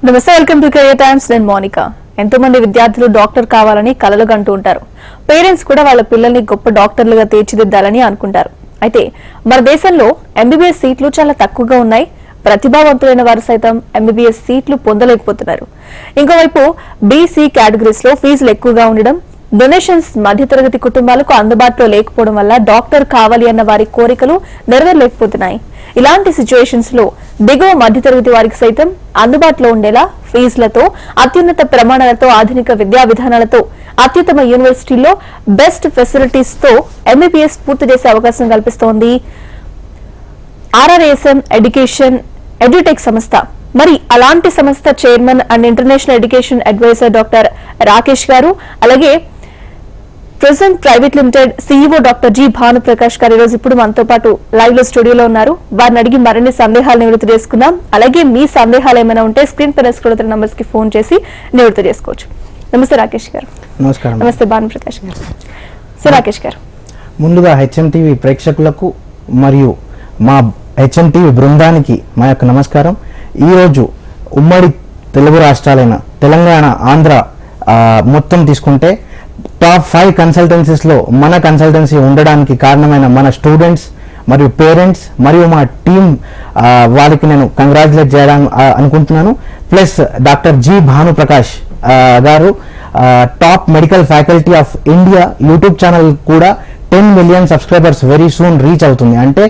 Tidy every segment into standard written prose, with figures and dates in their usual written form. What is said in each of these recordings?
నమస్తే, welcome to career times. నేను మోనికా. ఎంతో మంది విద్యార్థులు డాక్టర్ కావాలని కలలు కంటూ ఉంటారు. పేరెంట్స్ కూడా వాళ్ళ పిల్లల్ని గొప్ప డాక్టర్లుగా తీర్చిదిద్దాలని అనుకుంటారు. అయితే మన దేశంలో ఎంబీబీఎస్ సీట్లు చాలా తక్కువగా ఉన్నాయి. ప్రతిభావంతులైన వారు సైతం ఎంబీబీఎస్ సీట్లు పొందలేకపోతున్నారు. ఇంకోవైపు బీసీ కేటగిరీస్ లో ఫీజులు ఎక్కువగా ఉండడం, డొనేషన్స్ మధ్యతరగతి కుటుంబాలకు అందుబాటులో లేకపోవడం వల్ల డాక్టర్ కావాలి అన్న వారి కోరికలు నెరవేరలేకపోతున్నాయి. ఇలాంటి సిచ్యువేషన్స్ లో దిగువ మధ్యతరగతి వారికి సైతం అందుబాటులో ఉండేలా ఫీజులతో, అత్యున్నత ప్రమాణాలతో, ఆధునిక విద్యా విధానాలతో, అత్యుత్తమ యూనివర్సిటీల్లో బెస్ట్ ఫెసిలిటీస్ తో ఎంబీబీఎస్ పూర్తి చేసే అవకాశం కల్పిస్తోంది ఆర్ఆర్ఎస్ఎం ఎడ్యుటెక్ సంస్థ. మరి అలాంటి సంస్థ chairman and international education adviser doctor Rakesh garu, అలాగే present private limited CEO doctor G Bhanuprakash garu ఈరోజు ఇప్పుడు మనతో పాటు లైవ్ లో స్టూడియోలో ఉన్నారు. వారిని అడిగి మరిన్ని సందేహాలు నివృత్తి చేసుకుందాం. అలాగే మీ సందేహాలు ఏమైనా ఉంటే స్క్రీన్ పైన స్క్రోల్ అవుతున్న నంబర్స్ కి ఫోన్ చేసి నివృత్తి చేసుకోవచ్చు. నమస్తే రాకేష్ గారు. నమస్కారం. నమస్తే భానుప్రకాష్ గారు. సార్ రాకేష్ గారు, ముందుగా హెచ్ఎం టీవీ ప్రేక్షకులకు మరియు మా హెచ్ఎం టీవీ బృందానికి మా యొక్క నమస్కారం. ఈరోజు ఉమ్మడి తెలుగు రాష్ట్రాలైన తెలంగాణ, ఆంధ్ర మొత్తం తీసుకుంటే టాప్ 5 కన్సల్టెన్సీస్లో మన కన్సల్టెన్సీ ఉండడానికి కారణమైన మన స్టూడెంట్స్ మరియు పేరెంట్స్ మరియు మా టీం, వాళ్ళకి నేను కంగ్రాచులేట్ చేయడానికి అనుకుంటున్నాను. ప్లస్ డాక్టర్ జి భానుప్రకాష్ గారు, top medical faculty of India YouTube channel కూడా 10 million subscribers very soon reach అవుతుంది. అంటే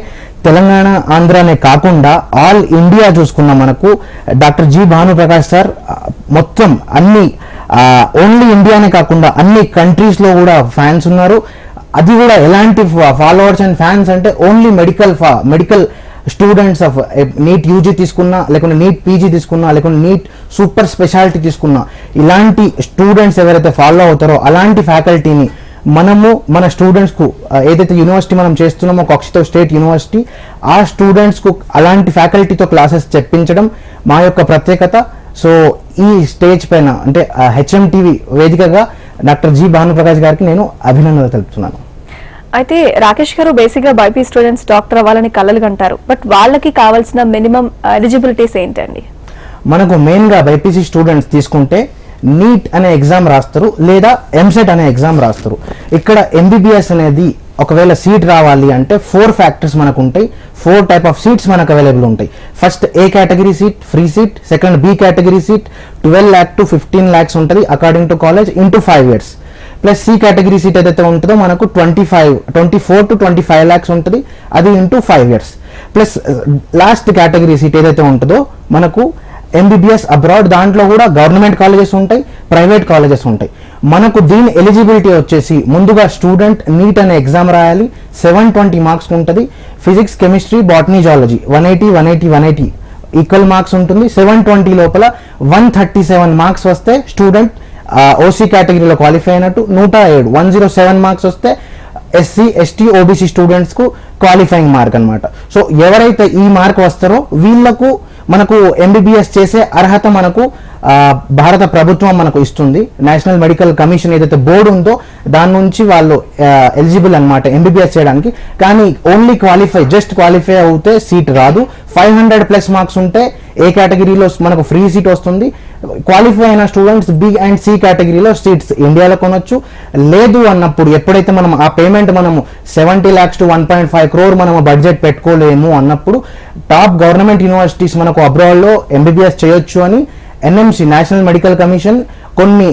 తెలంగాణ, ఆంధ్రానే కాకుండా ఆల్ ఇండియా చూసుకున్న మనకు డాక్టర్ జి భానుప్రకాష్ సార్ మొత్తం అన్ని ఓన్లీ ఇండియానే కాకుండా అన్ని కంట్రీస్లో కూడా ఫ్యాన్స్ ఉన్నారు. అది కూడా ఎలాంటి ఫాలోవర్స్ అండ్ ఫ్యాన్స్ అంటే only medical students of NEET UG తీసుకున్నా, లేకుంటే నీట్ పీజీ తీసుకున్నా, లేకుంటే నీట్ సూపర్ స్పెషాలిటీ తీసుకున్నా, ఇలాంటి స్టూడెంట్స్ ఎవరైతే ఫాలో అవుతారో అలాంటి ఫ్యాకల్టీని మనము మన స్టూడెంట్స్కు ఏదైతే యూనివర్సిటీ మనం చేస్తున్నామో కాక్షితో స్టేట్ యూనివర్సిటీ, ఆ స్టూడెంట్స్కు అలాంటి ఫ్యాకల్టీతో క్లాసెస్ చెప్పించడం మా యొక్క ప్రత్యేకత. సో ఈ స్టేజ్ పైన అంటే హెచ్ఎం టీవీ వేదికగా డాక్టర్ జి భానుప్రకాష్ గారికి నేను అభినందనలు తెలుపుతున్నాను. అయితే రాకేష్ గారు, బేసిక్ గా బైపీ స్టూడెంట్స్ డాక్టర్ అవ్వాలని కలలు కంటారు. బట్ వాళ్ళకి కావాల్సిన మినిమం ఎలిజిబిలిటీస్ ఏంటండి? మనకు మెయిన్గా బైపీసీ స్టూడెంట్స్ తీసుకుంటే నీట్ అనే ఎగ్జామ్ రాస్తారు, లేదా ఎంసెట్ అనే ఎగ్జామ్ రాస్తారు. ఇక్కడ ఎంబీబీఎస్ అనేది ఒకవేళ సీట్ రావాలి అంటే 4 ఫ్యాక్టర్స్ మనకు ఉంటాయి. 4 టైప్ ఆఫ్ సీట్స్ మనకు అవైలబుల్ ఉంటాయి. First A category seat free seat, second B category seat 12 lakh to 15 lakhs ఉంటుంది according to college into 5 years. Plus C category seat ఏదైతే ఉంటుందో మనకు 24 to 25 lakhs ఉంటుంది, అది ఇంటూ 5 years. Plus last category seat ఏదైతే ఉంటుందో మనకు ఎంబీబీఎస్ అబ్రాడ్, దాంట్లో కూడా గవర్నమెంట్ కాలేజెస్ ఉంటాయి, ప్రైవేట్ కాలేజెస్ ఉంటాయి. మనకు దీని ఎలిజిబిలిటీ వచ్చేసి ముందుగా స్టూడెంట్ నీట్ అనే ఎగ్జామ్ రాయాలి, 720 మార్క్స్ ఉంటుంది. Physics, chemistry, botany, zoology 180 equal marks ఉంటుంది. 720 లోపల 137 మార్క్స్ వస్తే స్టూడెంట్ ఓసీ కేటగిరీలో క్వాలిఫై అయినట్టు. 107 మార్క్స్ వస్తే ఎస్సీ, ఎస్టీ, ఓబీసీ స్టూడెంట్స్కు క్వాలిఫైయింగ్ మార్క్ అనమాట. సో ఎవరైతే ఈ మార్క్ వస్తారో వీళ్లకు మనకు ఎంబీబీఎస్ చేసే అర్హత మనకు భారత ప్రభుత్వం మనకు ఇస్తుంది. నేషనల్ మెడికల్ కమిషన్ ఏదైతే బోర్డు ఉందో దాని నుంచి వాళ్ళు ఎలిజిబుల్ అనమాట ఎంబీబీఎస్ చేయడానికి. కానీ ఓన్లీ జస్ట్ క్వాలిఫై అవుతే సీట్ రాదు. 500+ మార్క్స్ ఉంటే ఏ కేటగిరీలో మనకు ఫ్రీ సీట్ వస్తుంది. క్వాలిఫై అయిన స్టూడెంట్స్ బి అండ్ సి కేటగిరీలో సీట్స్ ఇండియాలో కొనొచ్చు. లేదు అన్నప్పుడు ఎప్పుడైతే మనం ఆ పేమెంట్ మనము 70 lakhs to 1.5 crore మనము బడ్జెట్ పెట్టుకోలేము అన్నప్పుడు టాప్ గవర్నమెంట్ యూనివర్సిటీస్ మనకు అబ్రాడ్లో ఎంబీబీఎస్ చేయొచ్చు అని ఎన్ఎంసి నేషనల్ మెడికల్ కమిషన్ కొన్ని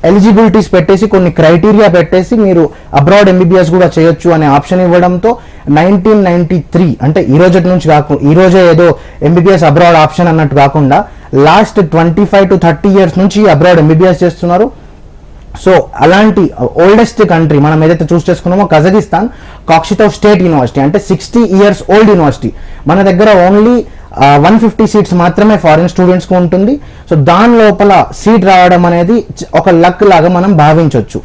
ఎలిజిబిలిటీస్ పెట్టేసి, కొన్ని క్రైటీరియా పెట్టేసి మీరు అబ్రాడ్ ఎంబీబీఎస్ కూడా చేయొచ్చు అనే ఆప్షన్ ఇవ్వడంతో 1993 అంటే ఈ రోజే ఏదో ఎంబీబీఎస్ అబ్రాడ్ ఆప్షన్ అన్నట్టు కాకుండా లాస్ట్ 25 to 30 years నుంచి అబ్రాడ్ ఎంబీబీఎస్ చేస్తున్నారు. సో అలాంటి ఓల్డెస్ట్ కంట్రీ మనం ఏదైతే చూస్ చేసుకున్నామో కజకిస్తాన్, కాక్షితో స్టేట్ యూనివర్సిటీ అంటే 60 years ఓల్డ్ యూనివర్సిటీ. మన దగ్గర ఓన్లీ 150 సీట్స్ మాత్రమే ఫారిన్ స్టూడెంట్స్కి ఉంటుంది. సో దాని లోపల సీట్ రావడం అనేది ఒక లక్ లాగా మనం భావించవచ్చు.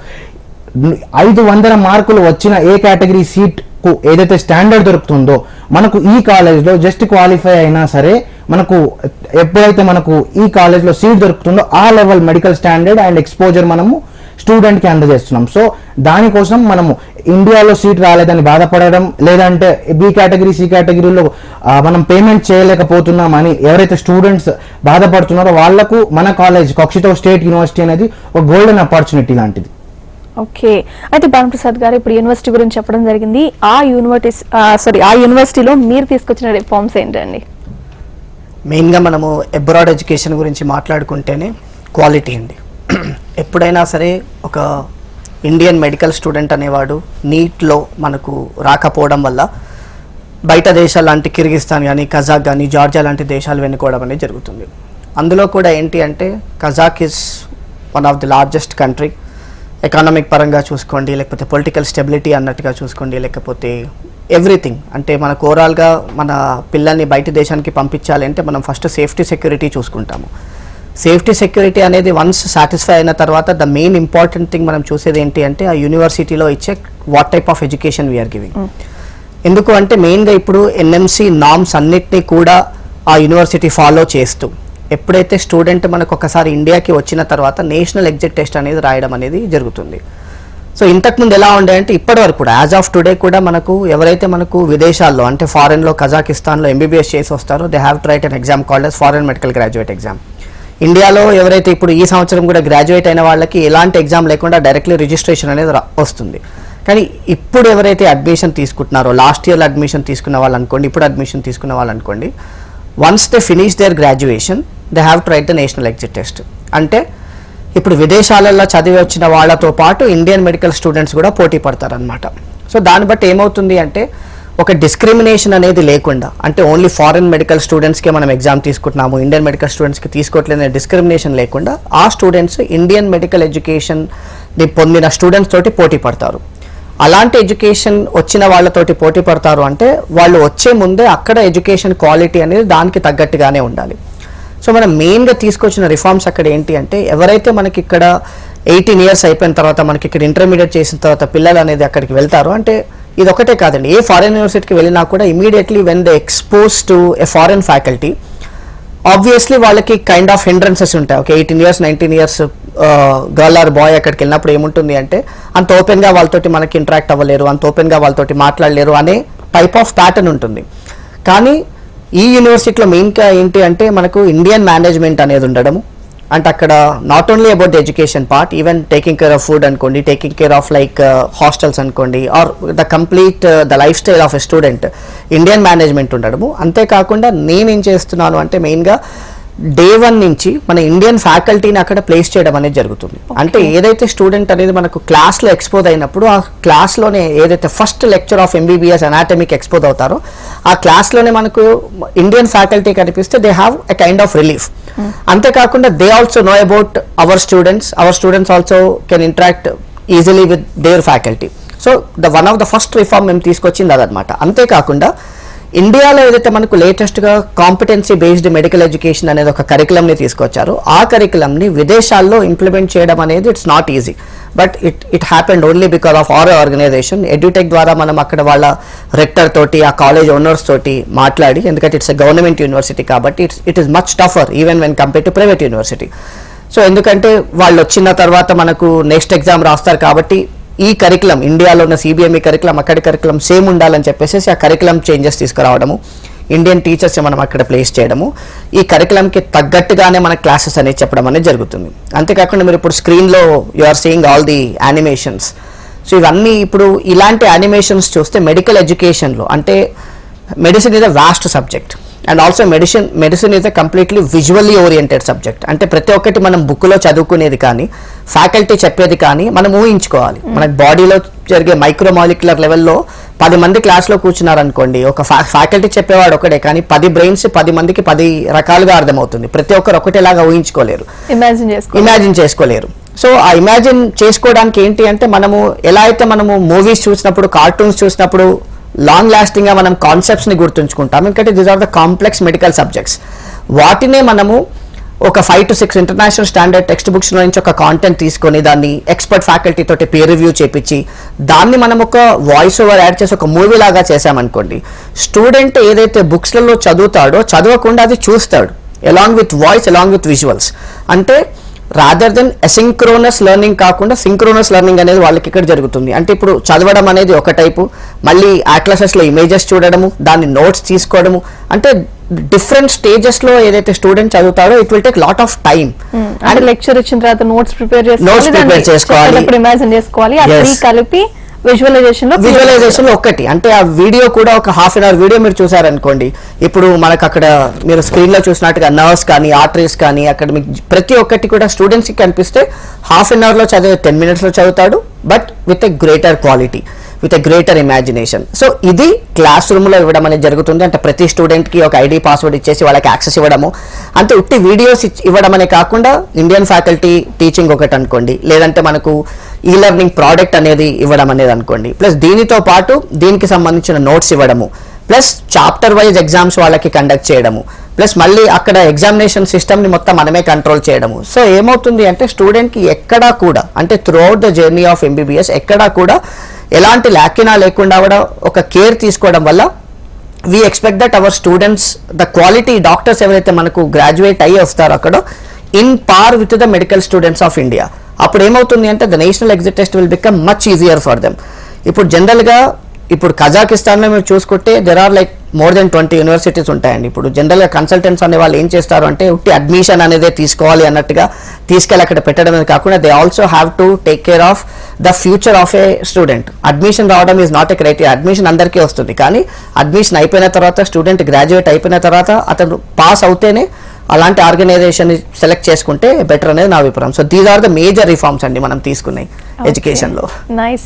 500 మార్కులు వచ్చిన ఏ కేటగిరీ సీట్కు ఏదైతే స్టాండర్డ్ దొరుకుతుందో మనకు ఈ కాలేజ్లో జస్ట్ క్వాలిఫై అయినా సరే మనకు ఎప్పుడైతే మనకు ఈ కాలేజ్లో సీట్ దొరుకుతుందో ఆ level medical standard and exposure మనము స్టూడెంట్కి అందజేస్తున్నాం. సో దానికోసం మనము ఇండియాలో సీట్ రాలేదని బాధపడడం, లేదంటే బి కేటగిరీ సి కేటగిరీలో మనం పేమెంట్ చేయలేకపోతున్నామని ఎవరైతే స్టూడెంట్స్ బాధపడుతున్నారో వాళ్లకు మన కాలేజ్ కక్షితో స్టేట్ యూనివర్సిటీ అనేది ఒక గోల్డెన్ ఆపర్చునిటీ లాంటిది. ఓకే, అయితే భానుప్రసాద్ గారు ఇప్పుడు యూనివర్సిటీ గురించి చెప్పడం జరిగింది. ఆ యూనివర్సిటీలో మీరు తీసుకొచ్చిన రిఫార్మ్స్ ఏంటండి? మెయిన్గా మనము అబ్రాడ్ ఎడ్యుకేషన్ గురించి మాట్లాడుకుంటేనే క్వాలిటీ అండి. ఎప్పుడైనా సరే ఒక ఇండియన్ మెడికల్ స్టూడెంట్ అనేవాడు నీట్లో మనకు రాకపోవడం వల్ల బయట దేశాలు లాంటి కిర్గిస్తాన్ కానీ కజాక్ కానీ జార్జియా లాంటి దేశాలు వెనుకోవడం అనేది జరుగుతుంది. అందులో కూడా ఏంటి అంటే Kazakh is one of the largest country. Economic పరంగా చూసుకోండి, లేకపోతే పొలిటికల్ స్టెబిలిటీ అన్నట్టుగా చూసుకోండి, లేకపోతే ఎవ్రీథింగ్. అంటే మనకు ఓవరాల్గా మన పిల్లల్ని బయట దేశానికి పంపించాలి అంటే మనం ఫస్ట్ సేఫ్టీ సెక్యూరిటీ చూసుకుంటాము. సేఫ్టీ సెక్యూరిటీ అనేది వన్స్ సాటిస్ఫై అయిన తర్వాత ద మెయిన్ ఇంపార్టెంట్ థింగ్ మనం చూసేది ఏంటి అంటే ఆ యూనివర్సిటీలో ఇచ్చే what type of education we're giving. ఎందుకు అంటే మెయిన్గా ఇప్పుడు ఎన్ఎంసి నామ్స్ అన్నిటినీ కూడా ఆ యూనివర్సిటీ ఫాలో చేస్తూ ఎప్పుడైతే స్టూడెంట్ మనకు ఒకసారి ఇండియాకి వచ్చిన తర్వాత నేషనల్ ఎగ్జిట్ టెస్ట్ అనేది రాయడం అనేది జరుగుతుంది. సో ఇంతకుముందు ఎలా ఉండే అంటే ఇప్పటి వరకు కూడా యాజ్ ఆఫ్ టుడే కూడా మనకు ఎవరైతే మనకు విదేశాల్లో అంటే ఫారెన్లో కజాకిస్తాన్లో ఎంబీబీఎస్ చేసి వస్తారో they have to write an exam called as foreign medical graduate exam. ఇండియాలో ఎవరైతే ఇప్పుడు ఈ సంవత్సరం కూడా గ్రాడ్యుయేట్ అయిన వాళ్ళకి ఎలాంటి ఎగ్జామ్ లేకుండా డైరెక్ట్లీ రిజిస్ట్రేషన్ అనేది వస్తుంది. కానీ ఇప్పుడు ఎవరైతే అడ్మిషన్ తీసుకుంటున్నారో లాస్ట్ ఇయర్లో అడ్మిషన్ తీసుకున్న వాళ్ళు అనుకోండి, ఇప్పుడు అడ్మిషన్ తీసుకున్న వాళ్ళు అనుకోండి, once they finish their graduation they have to write the national exit test. అంటే ఇప్పుడు విదేశాలలో చదివి వచ్చిన వాళ్ళతో పాటు ఇండియన్ మెడికల్ స్టూడెంట్స్ కూడా పోటీ పడతారనమాట. సో దాన్ని బట్టి ఏమవుతుంది అంటే ఒక డిస్క్రిమినేషన్ అనేది లేకుండా, అంటే ఓన్లీ ఫారిన్ మెడికల్ స్టూడెంట్స్కే మనం ఎగ్జామ్ తీసుకుంటున్నాము, ఇండియన్ మెడికల్ స్టూడెంట్స్కి తీసుకోవట్లేదనే డిస్క్రిమినేషన్ లేకుండా ఆ స్టూడెంట్స్ ఇండియన్ మెడికల్ ఎడ్యుకేషన్ని పొందిన స్టూడెంట్స్ తోటి పోటీ పడతారు. అలాంటి ఎడ్యుకేషన్ వచ్చిన వాళ్ళతోటి పోటీ పడతారు అంటే వాళ్ళు వచ్చే ముందే అక్కడ ఎడ్యుకేషన్ క్వాలిటీ అనేది దానికి తగ్గట్టుగానే ఉండాలి. సో మనం మెయిన్గా తీసుకొచ్చిన రిఫార్మ్స్ అక్కడ ఏంటి అంటే ఎవరైతే మనకి ఇక్కడ 18 years అయిపోయిన తర్వాత మనకి ఇక్కడ ఇంటర్మీడియట్ చేసిన తర్వాత పిల్లలు అనేది అక్కడికి వెళ్తారు అంటే ఇది ఒకటే కాదండి, ఏ ఫారెన్ యూనివర్సిటీకి వెళ్ళినా కూడా immediately when they expose to a foreign faculty obviously వాళ్ళకి కైండ్ ఆఫ్ హిండ్రన్సెస్ ఉంటాయి. ఒక 18 years 19 years girl or boy అక్కడికి వెళ్ళినప్పుడు ఏముంటుంది అంటే అంత ఓపెన్గా వాళ్ళతోటి మనకి ఇంటరాక్ట్ అవ్వలేరు, అంత ఓపెన్గా వాళ్ళతోటి మాట్లాడలేరు అనే టైప్ ఆఫ్ ప్యాటర్న్ ఉంటుంది. కానీ ఈ యూనివర్సిటీలో మెయిన్గా ఏంటి అంటే మనకు ఇండియన్ మేనేజ్మెంట్ అనేది ఉండడము, అంటే అక్కడ not only about the education part, even taking care of food అనుకోండి, taking care of like hostels అనుకోండి, or the complete the life style of a student Indian management ఉండడము. అంతేకాకుండా నేనేం చేస్తున్నాను అంటే మెయిన్గా డే 1 నుంచి మన ఇండియన్ ఫ్యాకల్టీని అక్కడ ప్లేస్ చేయడం అనేది జరుగుతుంది. అంటే ఏదైతే స్టూడెంట్ అనేది మనకు క్లాస్లో ఎక్స్పోజ్ అయినప్పుడు ఆ క్లాస్లోనే ఏదైతే first lecture of MBBS anatomic expose అవుతారో ఆ క్లాస్లోనే మనకు ఇండియన్ ఫ్యాకల్టీ కనిపిస్తే they have a kind of relief. అంతేకాకుండా they also know about our students also can interact easily with their faculty. So one of the first reform మేము తీసుకొచ్చింది అదనమాట. అంతేకాకుండా ఇండియాలో ఏదైతే మనకు లేటెస్ట్గా కాంపిటెన్సీ బేస్డ్ మెడికల్ ఎడ్యుకేషన్ అనేది ఒక కరికులంని తీసుకొచ్చారో ఆ కరికులంని విదేశాల్లో ఇంప్లిమెంట్ చేయడం అనేది it's not easy, but it happened only because of our organization. Edutech ద్వారా మనం అక్కడ వాళ్ళ రెక్టర్ తోటి ఆ కాలేజ్ ఓనర్స్ తోటి మాట్లాడి, ఎందుకంటే ఇట్స్ ఎ గవర్నమెంట్ యూనివర్సిటీ కాబట్టి it is much టఫర్ even when compare to private university. So ఎందుకంటే వాళ్ళు వచ్చిన తర్వాత మనకు నెక్స్ట్ ఎగ్జామ్ రాస్తారు కాబట్టి ఈ కరికులం ఇండియాలో ఉన్న సిబిఎంఈ కరికులం అక్కడి కరికులం సేమ్ ఉండాలని చెప్పేసి ఆ కరికులం చేంజెస్ తీసుకురావడము, ఇండియన్ టీచర్స్ మనం అక్కడ ప్లేస్ చేయడము, ఈ కరికులంకి తగ్గట్టుగానే మన క్లాసెస్ అనేది చెప్పడం అనేది జరుగుతుంది. అంతేకాకుండా మీరు ఇప్పుడు స్క్రీన్లో you are seeing all the animations. So ఇవన్నీ ఇప్పుడు ఇలాంటి యానిమేషన్స్ చూస్తే మెడికల్ ఎడ్యుకేషన్లో అంటే medicine is a vast subject and also medicine is a completely visually oriented subject. అంటే ప్రతి ఒక్కటి మనం బుక్లో చదువుకునేది కానీ ఫ్యాకల్టీ చెప్పేది కానీ మనం ఊహించుకోవాలి. మనకి బాడీలో జరిగే మైక్రోమాలిక్యులర్ లెవెల్లో 10 మంది క్లాస్లో కూర్చున్నారనుకోండి, ఒక ఫ్యాకల్టీ చెప్పేవాడు ఒకటే కానీ 10 brains 10 మందికి 10 రకాలుగా అర్థమవుతుంది. ప్రతి ఒక్కరు ఒకటేలాగా ఊహించుకోలేరు, ఇమాజిన్ చేసుకోలేరు. సో ఆ ఇమాజిన్ చేసుకోవడానికి ఏంటి అంటే మనము ఎలా అయితే మనము మూవీస్ చూసినప్పుడు కార్టూన్స్ చూసినప్పుడు లాంగ్ లాస్టింగ్గా మనం కాన్సెప్ట్స్ని గుర్తుంచుకుంటాం, ఎందుకంటే these are the complex medical subjects. వాటినే మనము ఒక 5 to 6 ఇంటర్నేషనల్ స్టాండర్డ్ టెక్స్ట్ బుక్స్లో నుంచి ఒక కాంటెంట్ తీసుకొని దాన్ని ఎక్స్పర్ట్ ఫ్యాకల్టీ తోటి పీర్ రివ్యూ చేపించి దాన్ని మనం ఒక వాయిస్ ఓవర్ యాడ్ చేసి ఒక మూవీ లాగా చేసామనుకోండి, స్టూడెంట్ ఏదైతే బుక్స్లలో చదువుతాడో చదవకుండా అది చూస్తాడు along with voice along with visuals. అంటే రాదర్ దెన్ అసింక్రోనస్ లెర్నింగ్ కాకుండా సింక్రోనస్ లెర్నింగ్ అనేది వాళ్ళకి ఇక్కడ జరుగుతుంది. అంటే ఇప్పుడు చదవడం అనేది ఒక టైపు, మళ్ళీ అట్లసెస్లో ఇమేజెస్ చూడడము, దాన్ని నోట్స్ తీసుకోవడము, అంటే డిఫరెంట్ స్టేజెస్లో ఏదైతే స్టూడెంట్ చదువుతారో it will take lot of time. అంటే లెక్చర్ ఇచ్చిన తర్వాత నోట్స్ ప్రిపేర్ చేసుకోవాలి, ఇమాజిన్ చేసుకోవాలి, కలిపి విజువలైజేషన్ ఒకటి. అంటే ఆ వీడియో కూడా ఒక హాఫ్ అన్ అవర్ వీడియో మీరు చూసారనుకోండి, ఇప్పుడు మనకు అక్కడ మీరు స్క్రీన్ లో చూసినట్టుగా నర్వ్స్ కానీ ఆర్టరీస్ కానీ అక్కడ మీకు ప్రతి ఒక్కటి కూడా స్టూడెంట్స్ కి కనిపిస్తే హాఫ్ అన్ అవర్ లో చదివే 10 minutes లో చదువుతాడు, but with a greater quality, with a greater imagination. So ఇది క్లాస్ రూమ్ లో ఇవ్వడం అనేది జరుగుతుంది. అంటే ప్రతి స్టూడెంట్ కి ఒక ఐడి పాస్వర్డ్ ఇచ్చేసి వాళ్ళకి యాక్సెస్ ఇవ్వడము, అంటే ఉట్టి వీడియోస్ ఇవ్వడం అనే కాకుండా ఇండియన్ ఫ్యాకల్టీ టీచింగ్ ఒకటి అనుకోండి, లేదంటే మనకు ఈ లెర్నింగ్ ప్రోడక్ట్ అనేది ఇవ్వడం అనేది అనుకోండి, ప్లస్ దీనితో పాటు దీనికి సంబంధించిన నోట్స్ ఇవ్వడము, ప్లస్ చాప్టర్ వైజ్ ఎగ్జామ్స్ వాళ్ళకి కండక్ట్ చేయడము, ప్లస్ మళ్ళీ అక్కడ ఎగ్జామినేషన్ సిస్టమ్ని మొత్తం మనమే కంట్రోల్ చేయడము. సో ఏమవుతుంది అంటే స్టూడెంట్కి ఎక్కడా కూడా, అంటే through out the journey of MBBS ఎక్కడా కూడా ఎలాంటి లాకినా లేకుండా కూడా ఒక కేర్ తీసుకోవడం వల్ల we expect that our students, the quality doctors ఎవరైతే మనకు గ్రాడ్యుయేట్ అయ్యి వస్తారో అక్కడ in par with the medical students of India. అప్పుడు ఏమవుతుంది అంటే the national exit test will become much easier for them. ఇప్పుడు జనరల్గా ఇప్పుడు కజాకిస్తాన్లో మీరు చూసుకుంటే there are like more than 20 universities ఉంటాయండి. ఇప్పుడు జనరల్గా కన్సల్టెంట్స్ అనే వాళ్ళు ఏం చేస్తారు అంటే ఉట్టి అడ్మిషన్ అనేది తీసుకోవాలి అన్నట్టుగా తీసుకెళ్ళి అక్కడ పెట్టడం అనేది కాకుండా they also have to take care of the future of a student. Admission రావడం is not a criteria, admission అందరికీ వస్తుంది, కానీ అడ్మిషన్ అయిపోయిన తర్వాత స్టూడెంట్ గ్రాడ్యుయేట్ అయిపోయిన తర్వాత అతను పాస్ అవుతేనే అలాంటి ఆర్గనైజేషన్ సెలెక్ట్ చేసుకుంటే బెటర్ అనేది నా అభిప్రాయం. So these are the major reforms అండి మనం తీసుకున్నాయి ఎడ్యుకేషన్ లో. నైస్.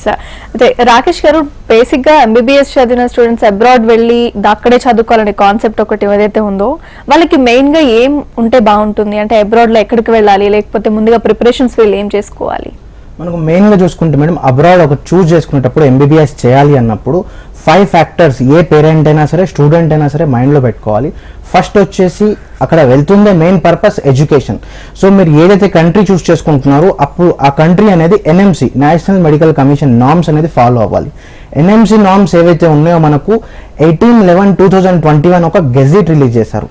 అయితే రాకేష్ గారు, బేసిక్ గా ఎంబీబీఎస్ చదివిన స్టూడెంట్స్ అబ్రాడ్ వెళ్ళి అక్కడే చదువుకోవాలనే కాన్సెప్ట్ ఒకటి ఏదైతే ఉందో, వాళ్ళకి మెయిన్ గా ఏం ఉంటే బాగుంటుంది? అంటే అబ్రాడ్ లో ఎక్కడికి వెళ్ళాలి, లేకపోతే ముందుగా ప్రిపరేషన్స్ వీళ్ళు ఏం చేసుకోవాలి? మనకు మెయిన్గా చూసుకుంటే మేడం, అబ్రాడ్ ఒక చూస్ చేసుకునేటప్పుడు ఎంబీబీఎస్ చేయాలి అన్నప్పుడు 5 factors ఏ పేరెంట్ అయినా సరే స్టూడెంట్ అయినా సరే మైండ్లో పెట్టుకోవాలి. ఫస్ట్ వచ్చేసి అక్కడ వెళ్తుందే మెయిన్ పర్పస్ ఎడ్యుకేషన్. సో మీరు ఏదైతే కంట్రీ చూస్ చేసుకుంటున్నారో అప్పుడు ఆ కంట్రీ అనేది NMC, national medical commission norms అనేది ఫాలో అవ్వాలి. ఎన్ఎంసి నార్మ్స్ ఏవైతే ఉన్నాయో మనకు 18/11/2021 ఒక గెజెట్ రిలీజ్ చేశారు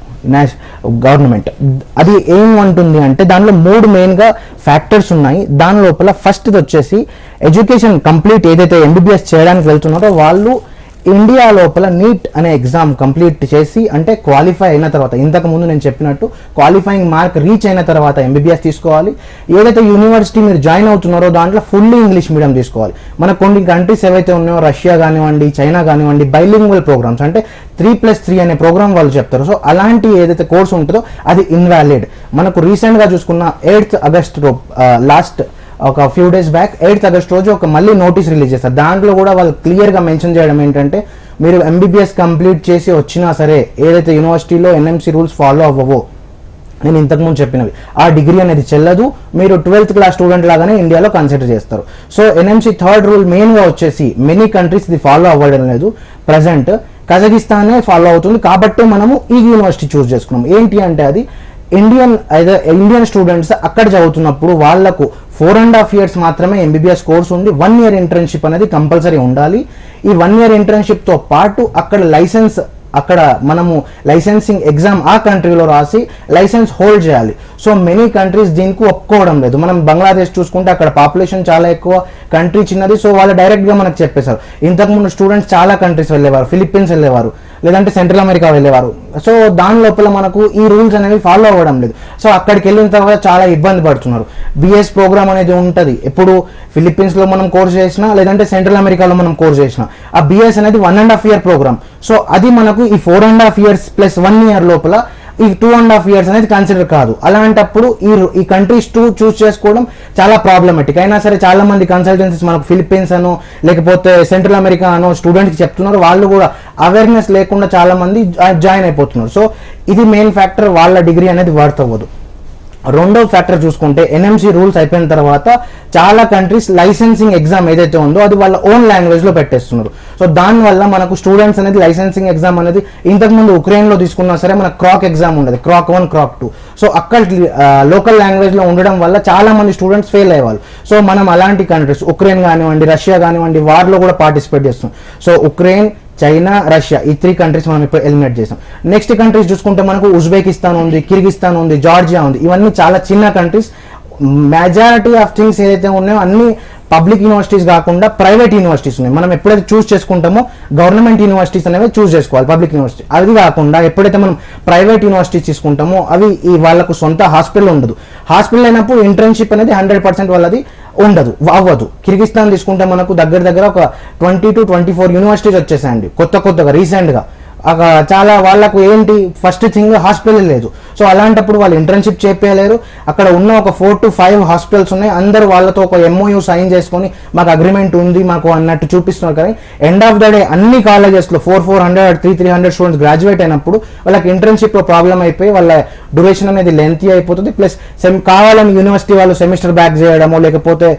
గవర్నమెంట్. అది ఏం అంటుంది అంటే దానిలో 3 మెయిన్గా ఫ్యాక్టర్స్ ఉన్నాయి. దాని లోపల ఫస్ట్ది వచ్చేసి ఎడ్యుకేషన్ కంప్లీట్ ఏదైతే ఎంబీబీఎస్ చేయడానికి వెళ్తున్నారో వాళ్ళు ఇండియా లోపల నీట్ అనే ఎగ్జామ్ కంప్లీట్ చేసి, అంటే క్వాలిఫై అయిన తర్వాత, ఇంతకు ముందు నేను చెప్పినట్టు క్వాలిఫైయింగ్ మార్క్ రీచ్ అయిన తర్వాత ఎంబీబీఎస్ తీసుకోవాలి. ఏదైతే యూనివర్సిటీ మీరు జాయిన్ అవుతున్నారో దాంట్లో ఫుల్లీ ఇంగ్లీష్ మీడియం తీసుకోవాలి. మన కొన్ని కంట్రీస్ ఏవైతే ఉన్నాయో, రష్యా కానివ్వండి, చైనా కానివ్వండి, బైలింగ్వల్ ప్రోగ్రామ్స్, అంటే 3+3 అనే ప్రోగ్రామ్ వాళ్ళు చెప్తారు. సో అలాంటి ఏదైతే కోర్స్ ఉంటుందో అది ఇన్వాలిడ్. మనకు రీసెంట్గా చూసుకున్న 8th August లాస్ట్ ఒక few days back 8th August రోజు ఒక మళ్ళీ నోటీస్ రిలీజ్ చేస్తారు. దాంట్లో కూడా వాళ్ళు క్లియర్గా మెన్షన్ చేయడం ఏంటంటే, మీరు ఎంబీబీఎస్ కంప్లీట్ చేసి వచ్చినా సరే ఏదైతే యూనివర్సిటీలో ఎన్ఎంసీ రూల్స్ ఫాలో అవ్వవో, నేను ఇంతకుముందు చెప్పినవి, ఆ డిగ్రీ అనేది చెల్లదు, మీరు 12th క్లాస్ స్టూడెంట్ లాగానే ఇండియాలో కన్సిడర్ చేస్తారు. సో ఎన్ఎంసీ థర్డ్ రూల్ మెయిన్గా వచ్చేసి మెనీ కంట్రీస్ ఇది ఫాలో అవ్వడం లేదు. ప్రజెంట్ కజకిస్తానే ఫాలో అవుతుంది, కాబట్టి మనము ఈ యూనివర్సిటీ చూస్ చేసుకున్నాం. ఏంటి అంటే అది ఇండియన్ స్టూడెంట్స్ అక్కడ చదువుతున్నప్పుడు వాళ్లకు 4.5 years మాత్రమే ఎంబీబీఎస్ కోర్స్ ఉంది. 1 year ఇంటర్న్షిప్ అనేది కంపల్సరీ ఉండాలి. ఈ 1 year ఇంటర్న్షిప్తో పాటు అక్కడ లైసెన్స్, అక్కడ మనము లైసెన్సింగ్ ఎగ్జామ్ ఆ కంట్రీలో రాసి లైసెన్స్ హోల్డ్ చేయాలి. సో మెనీ కంట్రీస్ దీనికి ఒప్పుకోవడం లేదు. మనం బంగ్లాదేశ్ చూసుకుంటే అక్కడ పాపులేషన్ చాలా ఎక్కువ, కంట్రీ చిన్నది. సో వాళ్ళు డైరెక్ట్గా మనకు చెప్పేశారు. ఇంతకుముందు స్టూడెంట్స్ చాలా కంట్రీస్ వెళ్ళేవారు, ఫిలిప్పీన్స్ వెళ్ళేవారు, లేదంటే సెంట్రల్ అమెరికా వెళ్ళేవారు. సో దాని లోపల మనకు ఈ రూల్స్ అనేవి ఫాలో అవ్వడం లేదు. సో అక్కడికి వెళ్ళిన తర్వాత చాలా ఇబ్బంది పడుతున్నారు. బిఎస్ ప్రోగ్రామ్ అనేది ఉంటుంది. ఎప్పుడు ఫిలిప్పీన్స్లో మనం కోర్స్ చేసినా, లేదంటే సెంట్రల్ అమెరికాలో మనం కోర్స్ చేసినా, ఆ బిఎస్ అనేది 1.5 year ప్రోగ్రామ్. సో అది మనకు ఈ 4.5 years ప్లస్ 1 year లోపల ఈ 2.5 years అనేది కన్సిడర్ కాదు. అలాంటప్పుడు ఈ కంట్రీస్ చూస్ చేసుకోవడం చాలా ప్రాబ్లమెటిక్. అయినా సరే చాలా మంది కన్సల్టెన్సీస్ మనకు ఫిలిప్పీన్స్ అనో లేకపోతే సెంట్రల్ అమెరికా అనో స్టూడెంట్స్కి చెప్తున్నారు. వాళ్ళు కూడా అవేర్నెస్ లేకుండా చాలా మంది జాయిన్ అయిపోతున్నారు. సో ఇది మెయిన్ ఫ్యాక్టర్, వాళ్ళ డిగ్రీ అనేది వర్త్ అవ్వదు. రెండో ఫ్యాక్టర్ చూసుకుంటే ఎన్ఎంసీ రూల్స్ అయిపోయిన తర్వాత చాలా కంట్రీస్ లైసెన్సింగ్ ఎగ్జామ్ ఏదైతే ఉందో అది వాళ్ళ ఓన్ లాంగ్వేజ్లో పెట్టేస్తున్నారు. సో దానివల్ల మనకు స్టూడెంట్స్ అనేది లైసెన్సింగ్ ఎగ్జామ్ అనేది ఇంతకుముందు ఉక్రెయిన్లో తీసుకున్నా సరే మనకు క్రాక్ ఎగ్జామ్ ఉండదు, క్రాక్ 1, క్రాక్ 2. సో అక్కడ లోకల్ లాంగ్వేజ్లో ఉండడం వల్ల చాలా మంది స్టూడెంట్స్ ఫెయిల్ అయ్యేవాళ్ళు. సో మనం అలాంటి కంట్రీస్, ఉక్రెయిన్ కానివ్వండి, రష్యా కానివ్వండి, వార్లో కూడా పార్టిసిపేట్ చేస్తున్నాం. సో ఉక్రెయిన్, చైనా, రష్యా, ఈ 3 కంట్రీస్ మనం ఇప్పుడు ఎలిమినేట్ చేసాం. నెక్స్ట్ కంట్రీస్ చూసుకుంటే మనకు ఉజ్బెకిస్తాన్ ఉంది, కిర్గిస్తాన్ ఉంది, జార్జియా ఉంది. ఇవన్నీ చాలా చిన్న కంట్రీస్, మెజారిటీ ఆఫ్ థింగ్స్ ఏదైతే ఉన్నాయో అన్ని పబ్లిక్ యూనివర్సిటీస్ కాకుండా ప్రైవేట్ యూనివర్సిటీస్ ఉన్నాయి. మనం ఎప్పుడైతే చూస్ చేసుకుంటామో గవర్నమెంట్ యూనివర్సిటీస్ అనేవి చూస్ చేసుకోవాలి, పబ్లిక్ యూనివర్సిటీ. అది కాకుండా ఎప్పుడైతే మనం ప్రైవేట్ యూనివర్సిటీస్ తీసుకుంటామో అవి వాళ్ళకు సొంత హాస్పిటల్ ఉండదు. హాస్పిటల్ అయినప్పుడు ఇంటర్న్షిప్ అనేది 100% వాళ్ళది ఉండదు, అవ్వదు. కిర్గిస్తాన్ తీసుకుంటే మనకు దగ్గర ఒక 20 to 24 యూనివర్సిటీస్ వచ్చేసాయండి కొత్తగా రీసెంట్గా. చాలా వాళ్ళకు ఏంటి ఫస్ట్ థింగ్ హాస్పిటల్ లేదు. సో అలాంటప్పుడు వాళ్ళు ఇంటర్న్షిప్ చేపేయలేరు. అక్కడ ఉన్న ఒక 4 to 5 హాస్పిటల్స్ ఉన్నాయి, అందరు వాళ్ళతో ఒక MOU సైన్ చేసుకొని మాకు అగ్రిమెంట్ ఉంది మాకు అన్నట్టు చూపిస్తున్నారు. కానీ ఎండ్ ఆఫ్ ద డే అన్ని కాలేజెస్లో 400 300 స్టూడెంట్స్ గ్రాడ్యుయేట్ అయినప్పుడు వాళ్ళకి ఇంటర్న్షిప్లో ప్రాబ్లం అయిపోయి వాళ్ళ డ్యూరేషన్ అనేది లెంతీ అయిపోతుంది. ప్లస్ కావాలని యూనివర్సిటీ వాళ్ళు సెమిస్టర్ బ్యాక్ చేయడమో లేకపోతే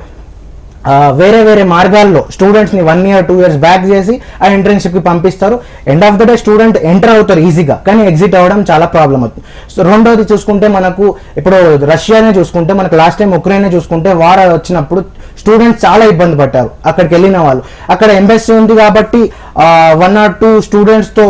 వేరే మార్గాల్లో స్టూడెంట్స్ని 1 year 2 years బ్యాక్ చేసి ఆ ఇంటర్న్షిప్కి పంపిస్తారు. End of the day student enter అవుతారు ఈజీగా, కానీ ఎగ్జిట్ అవ్వడం చాలా ప్రాబ్లం అవుతుంది. సో రెండోది చూసుకుంటే మనకు ఇప్పుడు రష్యానే చూసుకుంటే, మనకు లాస్ట్ టైం ఉక్రెయిన్ చూసుకుంటే వార్ వచ్చినప్పుడు స్టూడెంట్స్ చాలా ఇబ్బంది పడ్డారు అక్కడికి వెళ్ళిన వాళ్ళు. అక్కడ ఎంబెస్సీ ఉంది కాబట్టి 1 or 2 స్టూడెంట్స్తో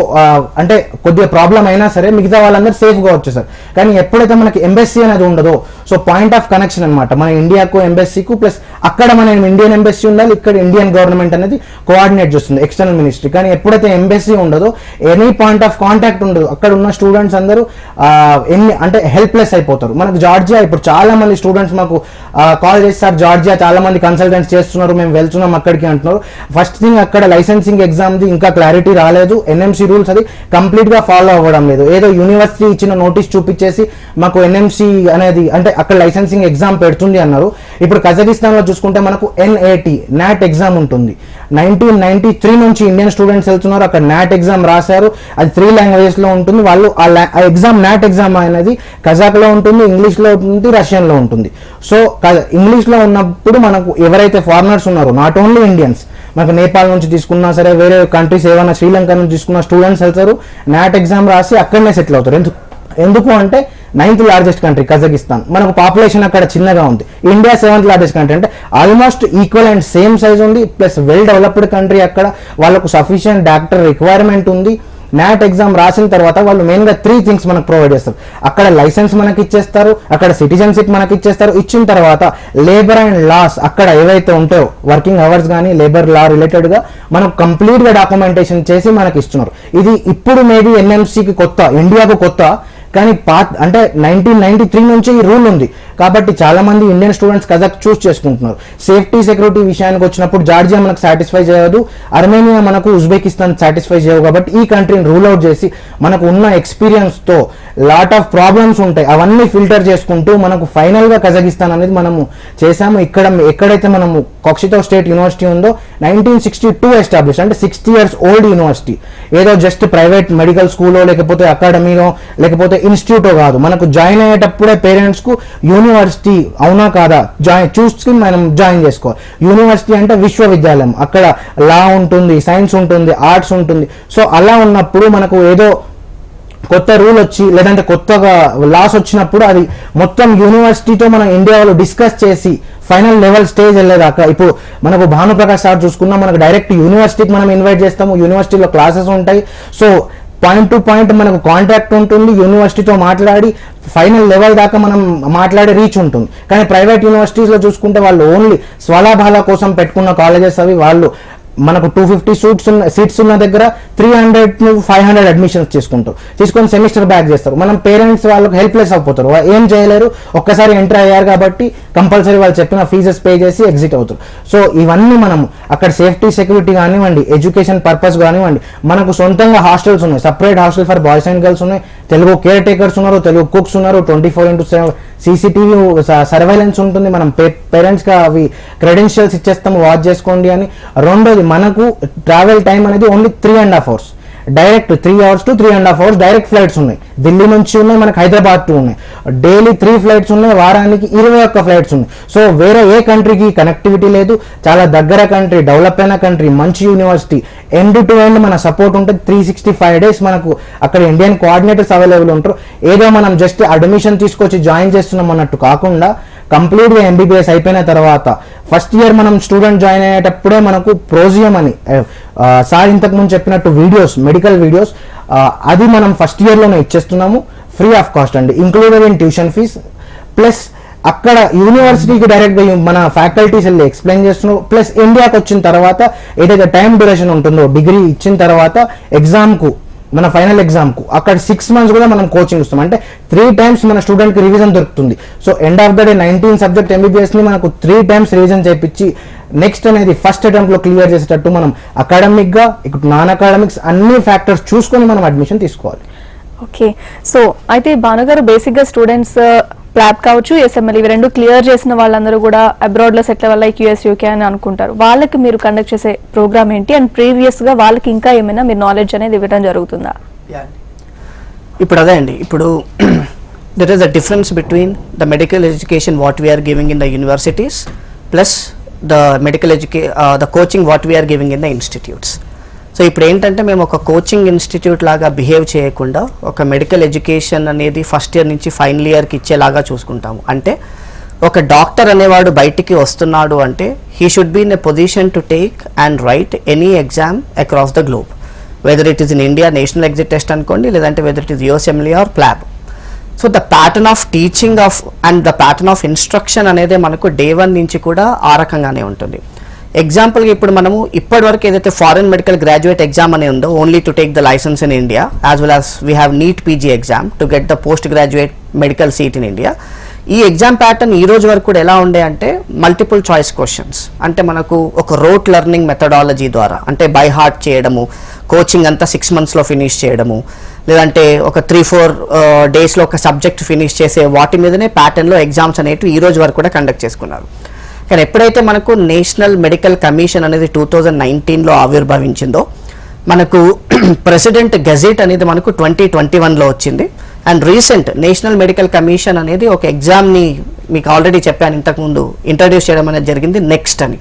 అంటే కొద్దిగా ప్రాబ్లం అయినా సరే మిగతా వాళ్ళందరూ సేఫ్గా వచ్చేసారు. కానీ ఎప్పుడైతే మనకి ఎంబెస్సీ అనేది ఉండదో, సో పాయింట్ ఆఫ్ కనెక్షన్ అనమాట మన ఇండియాకు ఎంబెస్సీకు, ప్లస్ అక్కడ మన ఇండియన్ ఎంబెస్సీ ఉండాలి, ఇక్కడ ఇండియన్ గవర్నమెంట్ అనేది కోఆర్డినేట్ చేస్తుంది ఎక్స్టర్నల్ మినిస్ట్రీ. కానీ ఎప్పుడైతే ఎంబెస్సీ ఉండదో, ఎనీ పాయింట్ ఆఫ్ కాంటాక్ట్ ఉండదు, అక్కడ ఉన్న స్టూడెంట్స్ అందరూ అంటే హెల్ప్లెస్ అయిపోతారు. మనకు జార్జియా ఇప్పుడు చాలా మంది స్టూడెంట్స్ మాకు కాల్ చేస్తారు, జార్జియా చాలా మంది కన్సల్టెంట్స్ చేస్తున్నారు, మేము వెళ్తున్నాం అక్కడికి అంటున్నారు. ఫస్ట్ థింగ్ అక్కడ లైసెన్సింగ్ ఎగ్జామ్ది ఇంకా క్లారిటీ రాలేదు, NMC రూల్స్ అది కంప్లీట్గా ఫాలో అవ్వడం లేదు. ఏదో యూనివర్సిటీ ఇచ్చిన నోటీస్ చూపించేసి మాకు NMC అనేది అంటే అక్కడ లైసెన్సింగ్ ఎగ్జామ్ పెడుతుంది అన్నారు. ఇప్పుడు కజకిస్తాన్లో చూసుకుంటే మనకు NAT ఎగ్జామ్ ఉంటుంది. 1993 నుంచి ఇండియన్ స్టూడెంట్స్ వెళ్తున్నారు, అక్కడ NAT ఎగ్జామ్ రాశారు. అది 3 లాంగ్వేజెస్లో ఉంటుంది. వాళ్ళు ఆ ఎగ్జామ్ NAT ఎగ్జామ్ అనేది కజాక్లో ఉంటుంది, ఇంగ్లీష్లో ఉంటుంది, రష్యన్లో ఉంటుంది. సో ఇంగ్లీష్లో ఉన్నప్పుడు మనకు ఎవరైతే ఫారినర్స్ ఉన్నారో, నాట్ ఓన్లీ ఇండియన్స్, మనకు నేపాల్ నుంచి తీసుకున్నా సరే, వేరే కంట్రీస్ ఏమైనా శ్రీలంక నుంచి తీసుకున్న స్టూడెంట్స్ వెళ్తారు, NAT ఎగ్జామ్ రాసి అక్కడనే సెటిల్ అవుతారు. ఎందుకు అంటే 9th లార్జెస్ట్ కంట్రీ కజకిస్తాన్, మనకు పాపులేషన్ అక్కడ చిన్నగా ఉంది. ఇండియా 7th లార్జెస్ట్ కంట్రీ, అంటే almost equal and same size ఉంది. ప్లస్ వెల్ డెవలప్డ్ కంట్రీ, అక్కడ వాళ్ళకు సఫిషియంట్ డాక్టర్ రిక్వైర్మెంట్ ఉంది. NAT ఎగ్జామ్ రాసిన తర్వాత వాళ్ళు మెయిన్గా 3 things మనకు ప్రొవైడ్ చేస్తారు. అక్కడ లైసెన్స్ మనకి ఇచ్చేస్తారు, అక్కడ సిటిజన్షిప్ మనకి ఇచ్చేస్తారు. ఇచ్చిన తర్వాత లేబర్ అండ్ లాస్ అక్కడ ఏవైతే ఉంటాయో వర్కింగ్ అవర్స్ కానీ లేబర్ లా రిలేటెడ్గా మనకు కంప్లీట్గా డాక్యుమెంటేషన్ చేసి మనకి ఇస్తున్నారు. ఇది ఇప్పుడు మేబీ NMCకి కొత్త, ఇండియాకు కొత్త, కానీ అంటే 1993 నుంచి ఈ రూల్ ఉంది కాబట్టి చాలా మంది ఇండియన్ స్టూడెంట్స్ కజాక్ చూస్ చేసుకుంటున్నారు. సేఫ్టీ సెక్యూరిటీ విషయానికి వచ్చినప్పుడు జార్జియా మనకు సాటిస్ఫై చేయదు, అర్మేనియా మనకు ఉజ్బెకిస్తాన్ సాటిస్ఫై చేయవు. కాబట్టి ఈ కంట్రీని రూల్ అవుట్ చేసి మనకు ఉన్న ఎక్స్పీరియన్స్తో లాట్ ఆఫ్ ప్రాబ్లమ్స్ ఉంటాయి, అవన్నీ ఫిల్టర్ చేసుకుంటూ మనకు ఫైనల్గా కజకిస్తాన్ అనేది మనము చేసాము. ఎక్కడైతే మనము కాక్సిటో స్టేట్ యూనివర్సిటీ ఉందో 1962 ఎస్టాబ్లిష్, అంటే 60 years ఓల్డ్ యూనివర్సిటీ. ఏదో జస్ట్ ప్రైవేట్ మెడికల్ స్కూలో లేకపోతే అకాడమీలో లేకపోతే ఇన్స్టిట్యూటో కాదు. మనకు జాయిన్ అయ్యేటప్పుడే పేరెంట్స్కు యూనివర్సిటీ అవునా కాదా చూసుకుని మనం జాయిన్ చేసుకోవాలి. యూనివర్సిటీ అంటే విశ్వవిద్యాలయం, అక్కడ లా ఉంటుంది, సైన్స్ ఉంటుంది, ఆర్ట్స్ ఉంటుంది. సో అలా ఉన్నప్పుడు మనకు ఏదో కొత్త రూల్ వచ్చి లేదంటే కొత్తగా లాస్ వచ్చినప్పుడు అది మొత్తం యూనివర్సిటీతో మనం ఇండియా వాళ్ళు డిస్కస్ చేసి ఫైనల్ లెవెల్ స్టేజ్ వెళ్ళేదాకా. ఇప్పుడు మనకు భానుప్రకాష్ సార్ చూసుకున్నా, మనకు డైరెక్ట్ యూనివర్సిటీకి మనం ఇన్వైట్ చేస్తాము, యూనివర్సిటీలో క్లాసెస్ ఉంటాయి. సో పాయింట్ టు పాయింట్ మనకు కాంటాక్ట్ ఉంటుంది, యూనివర్సిటీతో మాట్లాడి ఫైనల్ లెవెల్ దాకా మనం మాట్లాడే రీచ్ ఉంటుంది. కానీ ప్రైవేట్ యూనివర్సిటీస్లో చూసుకుంటే వాళ్ళు ఓన్లీ స్వలాభాల కోసం పెట్టుకున్న కాలేజెస్ అవి. వాళ్ళు మనకు 250 సీట్స్ ఉన్న దగ్గర 300 to 500 అడ్మిషన్స్ తీసుకొని సెమిస్టర్ బ్యాక్ చేస్తారు. మనం పేరెంట్స్ వాళ్ళకి హెల్ప్లెస్ అయిపోతారు, ఏం చేయలేరు. ఒక్కసారి ఎంటర్ అయ్యారు కాబట్టి కంపల్సరీ వాళ్ళు చెప్పిన ఫీజెస్ పే చేసి ఎగ్జిట్ అవుతారు. సో ఇవన్నీ మనము అక్కడ సేఫ్టీ సెక్యూరిటీ కానివ్వండి, ఎడ్యుకేషన్ పర్పస్ కానివ్వండి, మనకు సొంతంగా హాస్టల్స్ ఉన్నాయి, separate hostel for boys and girls ఉన్నాయి, తెలుగు కేర్ టేకర్స్ ఉన్నారు, తెలుగు కుక్స్ ఉన్నారు, 24/7 CCTV సర్వైలెన్స్ ఉంటుంది. మనం పేరెంట్స్గా అవి క్రెడెన్షియల్స్ ఇచ్చేస్తాము, వాచ్ చేసుకోండి అని. రెండోది మనకు ట్రావెల్ టైం అనేది only 3.5 hours, direct 3 hours to 3.5 hours direct flights ఉన్నాయి. ఢిల్లీ నుంచి ఉన్నాయి, మనకు హైదరాబాద్ టు ఉన్నాయి. డైలీ 3 ఫ్లైట్స్ ఉన్నాయి, వారానికి 21 ఫ్లైట్స్ ఉన్నాయి. సో వేరే ఏ కంట్రీకి కనెక్టివిటీ లేదు, చాలా దగ్గర కంట్రీ, డెవలప్ అయిన కంట్రీ, మంచి యూనివర్సిటీ, ఎండ్ టు ఎండ్ మన సపోర్ట్ ఉంటుంది. 365 days మనకు అక్కడ ఇండియన్ కోఆర్డినేటర్స్ అవైలబుల్ ఉంటారు. ఏదో మనం జస్ట్ అడ్మిషన్ తీసుకొచ్చి జాయిన్ చేస్తున్నాం అన్నట్టు కాకుండా కంప్లీట్గా MBBS అయిపోయిన తర్వాత ఫస్ట్ ఇయర్ మనం స్టూడెంట్ జాయిన్ అయ్యేటప్పుడే మనకు ప్రోజియం అని సార్ ఇంతకుముందు చెప్పినట్టు వీడియోస్, మెడికల్ వీడియోస్, అది మనం ఫస్ట్ ఇయర్లోనే ఇచ్చేస్తున్నాము, ఫ్రీ ఆఫ్ కాస్ట్ అండి, included in tuition fees. Plus అక్కడ యూనివర్సిటీకి డైరెక్ట్గా మన ఫ్యాకల్టీస్ వెళ్ళి ఎక్స్ప్లెయిన్ చేస్తున్నాం. ప్లస్ ఇండియాకి వచ్చిన తర్వాత ఏదైతే టైం డ్యూరేషన్ ఉంటుందో డిగ్రీ ఇచ్చిన తర్వాత ఎగ్జామ్కు మన ఫైనల్ ఎగ్జామ్కు అక్కడ 6 months కూడా మనం కోచింగ్ ఇస్తాం. అంటే 3 times మన స్టూడెంట్కి రివిజన్ దొరుకుతుంది. So end of the day 19 subject ఎంబీబీఎస్ని మనకు 3 times రివిజన్ చేయించి నెక్స్ట్ అనేది ఫస్ట్ అటెంప్ట్లో క్లియర్ చేసేటట్టు మనం అకాడమిక్గా ఇక్కడ నాన్ అకాడమిక్స్ అన్ని ఫ్యాక్టర్స్ చూసుకొని మనం అడ్మిషన్ తీసుకోవాలి. ఓకే, సో అయితే భాను గారు బేసిక్గా స్టూడెంట్స్ ప్లాబ్ కావచ్చు, ఎస్ఎంఎల్ ఇవి రెండు క్లియర్ చేసిన వాళ్ళందరూ కూడా అబ్రాడ్లో సెటిల్ అవ్వాలి, లైక్ యూఎస్, యూకే అని అనుకుంటారు. వాళ్ళకి మీరు కండక్ట్ చేసే ప్రోగ్రామ్ ఏంటి అండ్ ప్రీవియస్గా వాళ్ళకి ఇంకా ఏమైనా మీరు నాలెడ్జ్ అనేది ఇవ్వడం జరుగుతుందా? ఇప్పుడు అదే అండి, ఇప్పుడు there is a difference between the medical education what we're giving in the universities plus the the coaching what we're giving in the institutes. So ఇప్పుడు ఏంటంటే మేము ఒక కోచింగ్ ఇన్స్టిట్యూట్ లాగా బిహేవ్ చేయకుండా ఒక మెడికల్ ఎడ్యుకేషన్ అనేది ఫస్ట్ ఇయర్ నుంచి final ఇయర్కి ఇచ్చేలాగా చూసుకుంటాము. అంటే ఒక డాక్టర్ అనేవాడు బయటికి వస్తున్నాడు అంటే he should be in a position to take and write any exam across the globe, whether it is in India national exit test అనుకోండి, లేదంటే whether it is USMLE or PLAB. So the pattern of teaching of and the pattern of instruction అనేది మనకు day 1 నుంచి కూడా ఆ రకంగానే ఉంటుంది. ఎగ్జాంపుల్గా ఇప్పుడు మనము ఇప్పటివరకు ఏదైతే ఫారెన్ మెడికల్ గ్రాడ్యుయేట్ ఎగ్జామ్ అనేది ఉందో only to take the licence in India, as well as we have NEET PG exam to get the post graduate medical seat in India. ఈ ఎగ్జామ్ ప్యాటర్న్ ఈ రోజు వరకు కూడా ఎలా ఉండే అంటే మల్టిపుల్ చాయిస్ క్వశ్చన్స్, అంటే మనకు ఒక రోట్ లెర్నింగ్ మెథడాలజీ ద్వారా, అంటే బై హార్ట్ చేయడము, కోచింగ్ అంతా 6 monthsలో ఫినిష్ చేయడము, లేదంటే ఒక 3-4 daysలో ఒక సబ్జెక్ట్ ఫినిష్ చేసే వాటి మీదనే ప్యాటర్న్లో ఎగ్జామ్స్ అనేవి ఈ రోజు వరకు కూడా కండక్ట్ చేసుకున్నారు. కానీ ఎప్పుడైతే మనకు నేషనల్ మెడికల్ కమిషన్ అనేది 2019లో ఆవిర్భవించిందో, మనకు ప్రెసిడెంట్ గెజెట్ అనేది మనకు 2021లో వచ్చింది. And recent national medical commission అనేది ఒక ఎగ్జామ్ని మీకు ఆల్రెడీ చెప్పాను ఇంతకుముందు ఇంట్రడ్యూస్ చేయడం అనేది జరిగింది, నెక్స్ట్ అని.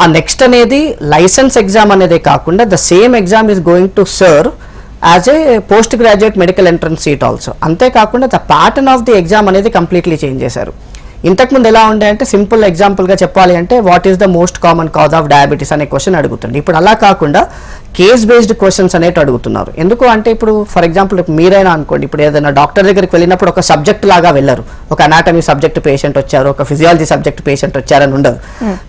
ఆ నెక్స్ట్ అనేది లైసెన్స్ ఎగ్జామ్ అనేదే కాకుండా the same exam is going to serve as a post graduate medical entrance seat also. అంతేకాకుండా the pattern of the exam అనేది కంప్లీట్లీ చేంజ్ చేశారు. ఇంతకుముందు ఎలా ఉండే అంటే సింపుల్ ఎగ్జాంపుల్గా చెప్పాలి అంటే what is the most common cause of diabetes అనే క్వశ్చన్ అడుగుతుంది. ఇప్పుడు అలా కాకుండా కేస్ బేస్డ్ క్వశ్చన్స్ అనేవి అడుగుతున్నారు. ఎందుకు అంటే ఇప్పుడు ఫర్ ఎగ్జాంపుల్ మీరైనా అనుకోండి, ఇప్పుడు ఏదైనా డాక్టర్ దగ్గరికి వెళ్ళినప్పుడు ఒక సబ్జెక్ట్ లాగా వెళ్ళరు, ఒక అనాటమీ సబ్జెక్ట్ పేషెంట్ వచ్చారు, ఒక ఫిజియాలజీ సబ్జెక్ట్ పేషెంట్ వచ్చారని ఉండదు.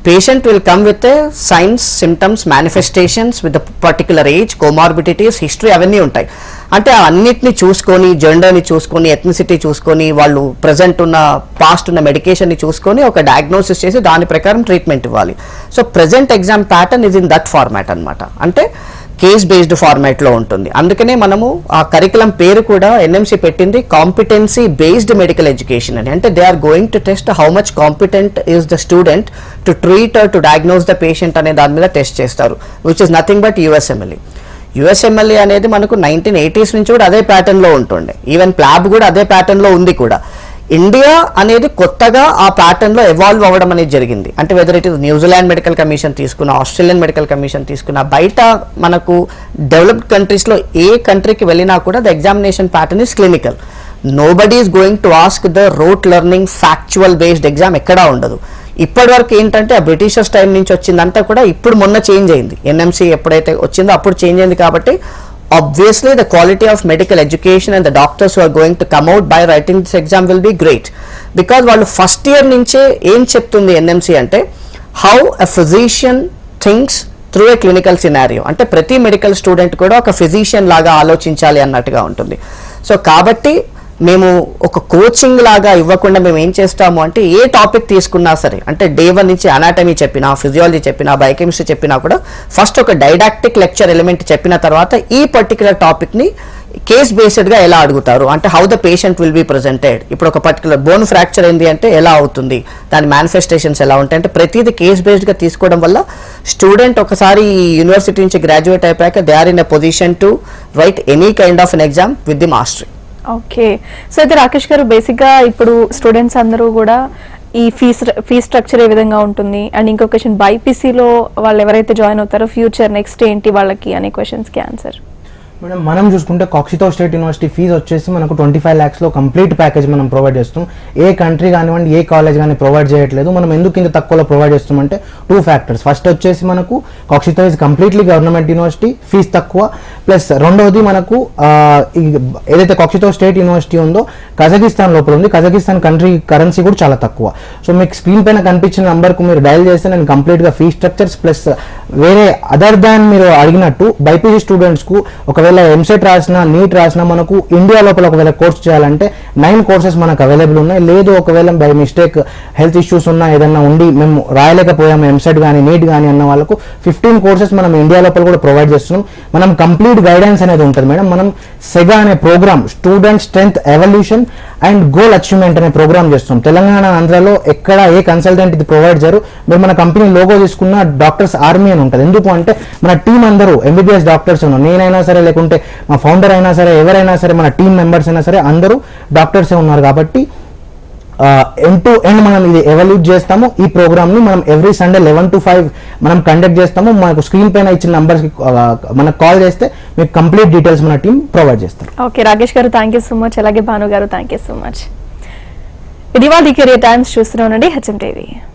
Patient will come with science, symptoms, manifestations with particular age, comorbidities, history అవన్నీ ఉంటాయి. అంటే అన్నిటిని చూసుకొని, జెండర్ని చూసుకొని, ఎథ్నిసిటీ చూసుకొని, వాళ్ళు ప్రజెంట్ ఉన్న పాస్ట్ ఉన్న మెడికేషన్ని చూసుకొని ఒక డయాగ్నోసిస్ చేసి దాని ప్రకారం ట్రీట్మెంట్ ఇవ్వాలి. So present exam pattern is in that format అనమాట, అంటే కేస్ బేస్డ్ ఫార్మాట్లో ఉంటుంది. అందుకనే మనము ఆ కరికులం పేరు కూడా ఎన్ఎంసీ పెట్టింది కాంపిటెన్సీ బేస్డ్ మెడికల్ ఎడ్యుకేషన్ అని. అంటే they are going to test how much competent is the student to treat to diagnose the patient అనే దాని మీద టెస్ట్ చేస్తారు, which is nothing but USMLE. USMLE అనేది మనకు 1980s నుంచి కూడా అదే ప్యాటర్న్లో ఉంటుండే, ఈవెన్ ప్లాబ్ కూడా అదే ప్యాటర్న్లో ఉంది కూడా. ఇండియా అనేది కొత్తగా ఆ ప్యాటర్న్లో ఎవాల్వ్ అవ్వడం అనేది జరిగింది. అంటే whether it is New Zealand medical commission తీసుకున్న, ఆస్ట్రేలియన్ మెడికల్ కమిషన్ తీసుకున్న, బయట మనకు డెవలప్డ్ కంట్రీస్లో ఏ కంట్రీకి వెళ్ళినా కూడా the examination pattern is clinical. Nobody is going to ask the rote learning factual based exam ఎక్కడా ఉండదు. ఇప్పటివరకు ఏంటంటే ఆ బ్రిటిషర్స్ టైం నుంచి వచ్చిందంతా కూడా ఇప్పుడు మొన్న చేంజ్ అయింది, ఎన్ఎంసీ ఎప్పుడైతే వచ్చిందో అప్పుడు చేంజ్ అయింది. కాబట్టి obviously the quality of medical education and the doctors who are going to come out by writing this exam will be great, because వాళ్ళు ఫస్ట్ ఇయర్ నుంచే ఏం చెప్తుంది ఎన్ఎంసీ అంటే how a physician thinks through a clinical scenario. అంటే ప్రతి medical student కూడా ఒక physician లాగా ఆలోచించాలి అన్నట్టుగా ఉంటుంది. సో కాబట్టి మేము ఒక కోచింగ్ లాగా ఇవ్వకుండా మేము ఏం చేస్తాము అంటే ఏ టాపిక్ తీసుకున్నా సరే, అంటే డే 1 నుంచి అనాటమీ చెప్పినా, ఫిజియాలజీ చెప్పినా, బయోకెమిస్ట్రీ చెప్పినా కూడా ఫస్ట్ ఒక డైడాక్టిక్ లెక్చర్ ఎలిమెంట్ చెప్పిన తర్వాత ఈ పర్టికులర్ టాపిక్ని కేస్ బేస్డ్గా ఎలా అడుగుతారు, అంటే how the patient will be presented. ఇప్పుడు ఒక పర్టికులర్ బోన్ ఫ్రాక్చర్ ఏంది అంటే ఎలా అవుతుంది, దాని మేనిఫెస్టేషన్స్ ఎలా ఉంటాయి, అంటే ప్రతిదీ కేస్ బేస్డ్గా తీసుకోవడం వల్ల స్టూడెంట్ ఒకసారి యూనివర్సిటీ నుంచి గ్రాడ్యుయేట్ అయిపోయాక they are in a position to write any kind of an exam with the mastery. Okay, so అయితే రాకేష్ గారు బేసిక్గా ఇప్పుడు స్టూడెంట్స్ అందరూ కూడా ఈ ఫీ స్ట్రక్చర్ ఏ విధంగా ఉంటుంది, అండ్ ఇంకో క్వశ్చన్ బైపీసీలో వాళ్ళు ఎవరైతే జాయిన్ అవుతారో ఫ్యూచర్ నెక్స్ట్ ఏంటి వాళ్ళకి అనే క్వశ్చన్స్కి ఆన్సర్. మేడం మనం చూసుకుంటే కాక్సితో స్టేట్ యూనివర్సిటీ ఫీజు వచ్చేసి మనకు 25 lakhsలో కంప్లీట్ ప్యాకేజ్ మనం ప్రొవైడ్ చేస్తాం. ఏ కంట్రీ కానివ్వండి ఏ కాలేజ్ కానీ ప్రొవైడ్ చేయట్లేదు. మనం ఎందుకు ఇంత తక్కువలో ప్రొవైడ్ చేస్తామంటే 2 factors. ఫస్ట్ వచ్చేసి మనకు కాక్సితో is completely government university, fee తక్కువ. ప్లస్ రెండవది మనకు ఏదైతే కాక్సితో స్టేట్ యూనివర్సిటీ ఉందో కజకిస్తాన్ లోపల ఉంది. కజకిస్తాన్ కంట్రీ కరెన్సీ కూడా చాలా తక్కువ. సో మీకు స్క్రీన్ పైన కనిపించిన నంబర్కు మీరు డయల్ చేస్తే నేను కంప్లీట్గా ఫీ స్ట్రక్చర్స్ ప్లస్ వేరే అదర్ దాన్ మీరు అడిగినట్టు బైపీసీ స్టూడెంట్స్కు ఒకవేళ ఎంసెట్ రాసినా నీట్ రాసినా మనకు ఇండియా లోపల ఒకవేళ కోర్స్ చేయాలంటే 9 courses మనకు అవైలబుల్ ఉన్నాయి. లేదు ఒకవేళ బై మిస్టేక్ హెల్త్ ఇష్యూస్ ఉన్నా ఏదన్నా ఉండి మేము రాయలేకపోయాము ఎంసెట్ కానీ నీట్ కానీ అన్న వాళ్ళకు 15 courses మనం ఇండియా లోపల కూడా ప్రొవైడ్ చేస్తున్నాం. మనం కంప్లీట్ గైడెన్స్ అనేది ఉంటుంది మేడం. మనం సెగా అనే programme student strength evaluation and goal achievement అనే ప్రోగ్రామ్ చేస్తున్నాం. తెలంగాణ ఆంధ్రాలో ఎక్కడ ఏ కన్సల్టెంట్ ఇది ప్రొవైడ్ చేయరు. మీరు మన కంపెనీ లోగో తీసుకున్న డాక్టర్స్ ఆర్మీ అని ఉంటుంది. ఎందుకు అంటే మన టీం అందరూ ఎంబీబీఎస్ డాక్టర్స్ ఉన్నారు. నేనైనా సరే లేకుంటే మా ఫౌండర్ అయినా సరే ఎవరైనా సరే మన టీం మెంబర్స్ అయినా సరే అందరూ డాక్టర్సే ఉన్నారు. కాబట్టి ఎండ్ టు ఎండ్ మనం ఇది ఎవల్యూట్ చేస్తాము. ఈ ప్రోగ్రామ్ని మనం ఎవ్రీ సండే 11 to 5 మనం కండక్ట్ చేస్తాము. మనకు స్క్రీన్ పైన ఇచ్చిన నంబర్స్కి మనకు కాల్ చేస్తే మీకు కంప్లీట్ డీటెయిల్స్ మన టీం ప్రొవైడ్ చేస్తారు. ఓకే రాకేష్ గారు, థ్యాంక్ యూ సో మచ్. అలాగే భాను గారు, థ్యాంక్ యూ సో మచ్. ఇది వాళ్ళ కెరీర్ టైమ్స్ చూస్తూనే ఉండండి హెచ్ఎం టీవీ.